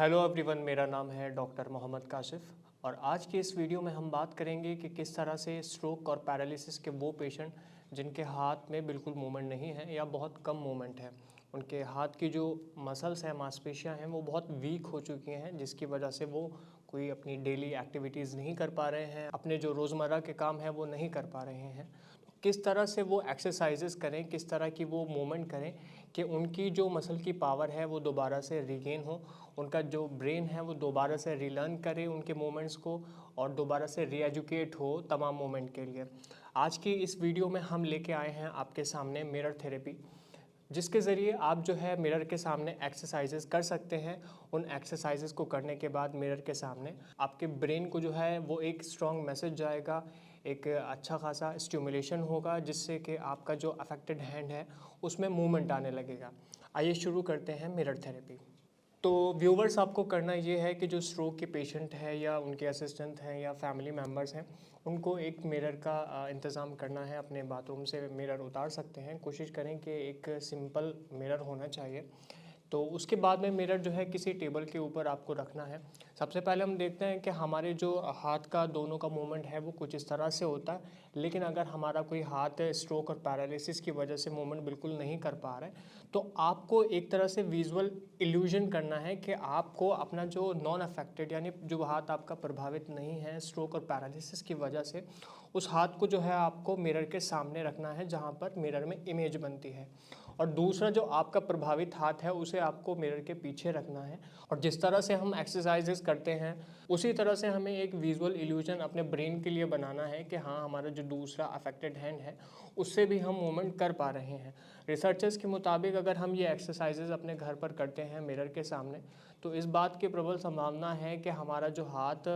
Hello everyone, मेरा नाम है डॉक्टर मोहम्मद काशिफ और आज की इस वीडियो में हम बात करेंगे कि किस तरह से स्ट्रोक और पैरालिसिस के वो पेशेंट जिनके हाथ में बिल्कुल मूवमेंट नहीं है या बहुत कम मूवमेंट है, उनके हाथ की जो मसल्स हैं, मांसपेशियां हैं, वो बहुत वीक हो चुकी हैं, जिसकी वजह से वो कोई अपनी डेली एक्टिविटीज़ नहीं कर पा रहे हैं, अपने जो रोज़मर्रा के काम हैं वो नहीं कर पा रहे हैं। किस तरह से वो एक्सरसाइजेस करें, किस तरह की वो मूवमेंट करें कि उनकी जो मसल की पावर है वो दोबारा से रीगेन हो, उनका जो ब्रेन है वो दोबारा से रीलर्न करे उनके मूवमेंट्स को और दोबारा से रीएजुकेट हो तमाम मूवमेंट के लिए। आज की इस वीडियो में हम लेके आए हैं आपके सामने मिरर थेरेपी, जिसके ज़रिए आप जो है मिरर के सामने एक्सरसाइजेस कर सकते हैं। उन एक्सरसाइजेस को करने के बाद मिरर के सामने आपके ब्रेन को जो है वो एक स्ट्रॉन्ग मैसेज जाएगा, एक अच्छा खासा स्टिमुलेशन होगा, जिससे कि आपका जो अफेक्टेड हैंड है उसमें मूवमेंट आने लगेगा। आइए शुरू करते हैं मिरर थेरेपी। तो व्यूवर्स, आपको करना ये है कि जो स्ट्रोक के पेशेंट है या उनके असिस्टेंट हैं या फैमिली मेम्बर्स हैं, उनको एक मिरर का इंतज़ाम करना है। अपने बाथरूम से मिरर उतार सकते हैं। कोशिश करें कि एक सिंपल मिरर होना चाहिए। तो उसके बाद में मिरर जो है किसी टेबल के ऊपर आपको रखना है। सबसे पहले हम देखते हैं कि हमारे जो हाथ का दोनों का मूवमेंट है वो कुछ इस तरह से होता है। लेकिन अगर हमारा कोई हाथ स्ट्रोक और पैरालिसिस की वजह से मूवमेंट बिल्कुल नहीं कर पा रहा है, तो आपको एक तरह से विजुअल इल्यूजन करना है कि आपको अपना जो नॉन अफेक्टेड यानी जो हाथ आपका प्रभावित नहीं है स्ट्रोक और पैरालिसिस की वजह से, उस हाथ को जो है आपको मिरर के सामने रखना है जहाँ पर मिरर में इमेज बनती है। और दूसरा जो आपका प्रभावित हाथ है उसे आपको मिरर के पीछे रखना है। और जिस तरह से हम एक्सरसाइजेस करते हैं उसी तरह से हमें एक विजुअल इल्यूजन अपने ब्रेन के लिए बनाना है कि हाँ, हमारा जो दूसरा अफेक्टेड हैंड है उससे भी हम मूवमेंट कर पा रहे हैं। रिसर्चर्स के मुताबिक अगर हम ये एक्सरसाइजेस अपने घर पर करते हैं मिरर के सामने, तो इस बात की प्रबल संभावना है कि हमारा जो हाथ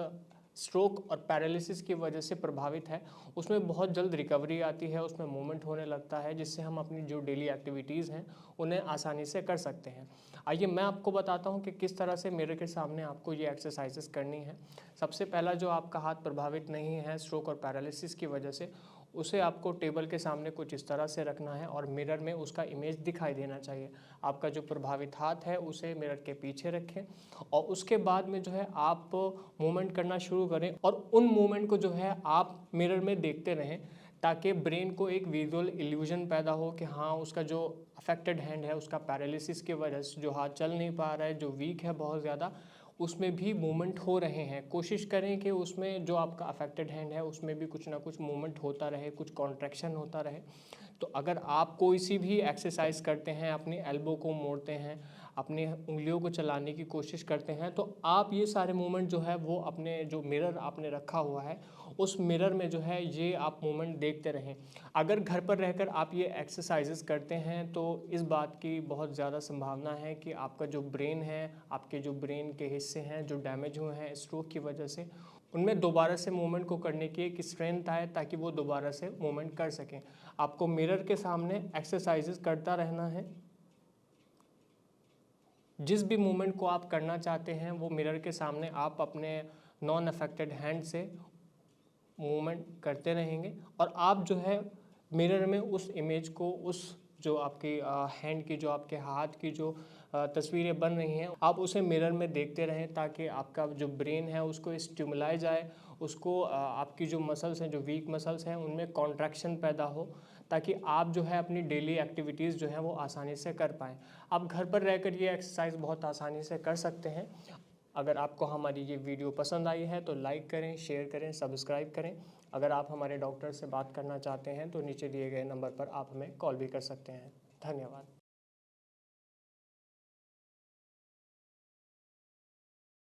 स्ट्रोक और पैरालिसिस की वजह से प्रभावित है उसमें बहुत जल्द रिकवरी आती है, उसमें मूवमेंट होने लगता है, जिससे हम अपनी जो डेली एक्टिविटीज़ हैं उन्हें आसानी से कर सकते हैं। आइए मैं आपको बताता हूं कि किस तरह से मिरर के सामने आपको ये एक्सरसाइजेस करनी है। सबसे पहला, जो आपका हाथ प्रभावित नहीं है स्ट्रोक और पैरालिसिस की वजह से, उसे आपको टेबल के सामने कुछ इस तरह से रखना है और मिरर में उसका इमेज दिखाई देना चाहिए। आपका जो प्रभावित हाथ है उसे मिरर के पीछे रखें और उसके बाद में जो है आप मूवमेंट करना शुरू करें और उन मूवमेंट को जो है आप मिरर में देखते रहें, ताकि ब्रेन को एक विजुअल इल्यूजन पैदा हो कि हाँ, उसका जो अफेक्टेड हैंड है, उसका पैरालिसिस की वजह से जो हाथ चल नहीं पा रहा है, जो वीक है बहुत ज़्यादा, उसमें भी मूवमेंट हो रहे हैं। कोशिश करें कि उसमें जो आपका अफेक्टेड हैंड है उसमें भी कुछ ना कुछ मूवमेंट होता रहे, कुछ कॉन्ट्रैक्शन होता रहे। तो अगर आप कोई सी भी एक्सरसाइज करते हैं, अपनी एल्बो को मोड़ते हैं, अपनी उंगलियों को चलाने की कोशिश करते हैं, तो आप ये सारे मूवमेंट जो है वो अपने जो मिरर आपने रखा हुआ है उस मिरर में जो है ये आप मूवमेंट देखते रहें। अगर घर पर रहकर आप ये एक्सरसाइजेस करते हैं तो इस बात की बहुत ज़्यादा संभावना है कि आपका जो ब्रेन है, आपके जो ब्रेन के हिस्से हैं जो डैमेज हुए हैं स्ट्रोक की वजह से, उनमें दोबारा से मूवमेंट को करने की एक स्ट्रेंथ आए, ताकि वो दोबारा से मूवमेंट कर सकें। आपको मिरर के सामने एक्सरसाइजेस करता रहना है। जिस भी मूवमेंट को आप करना चाहते हैं वो मिरर के सामने आप अपने नॉन अफेक्टेड हैंड से मूवमेंट करते रहेंगे और आप जो है मिरर में उस इमेज को, उस जो आपकी हैंड की, जो आपके हाथ की जो तस्वीरें बन रही हैं, आप उसे मिरर में देखते रहें, ताकि आपका जो ब्रेन है उसको स्टिमुलाई जाए, उसको आपकी जो मसल्स हैं, जो वीक मसल्स हैं, उनमें कॉन्ट्रैक्शन पैदा हो, ताकि आप जो है अपनी डेली एक्टिविटीज़ जो है वो आसानी से कर पाएँ। आप घर पर रहकर ये एक्सरसाइज बहुत आसानी से कर सकते हैं। अगर आपको हमारी ये वीडियो पसंद आई है तो लाइक करें, शेयर करें, सब्सक्राइब करें। अगर आप हमारे डॉक्टर से बात करना चाहते हैं तो नीचे दिए गए नंबर पर आप हमें कॉल भी कर सकते हैं। धन्यवाद।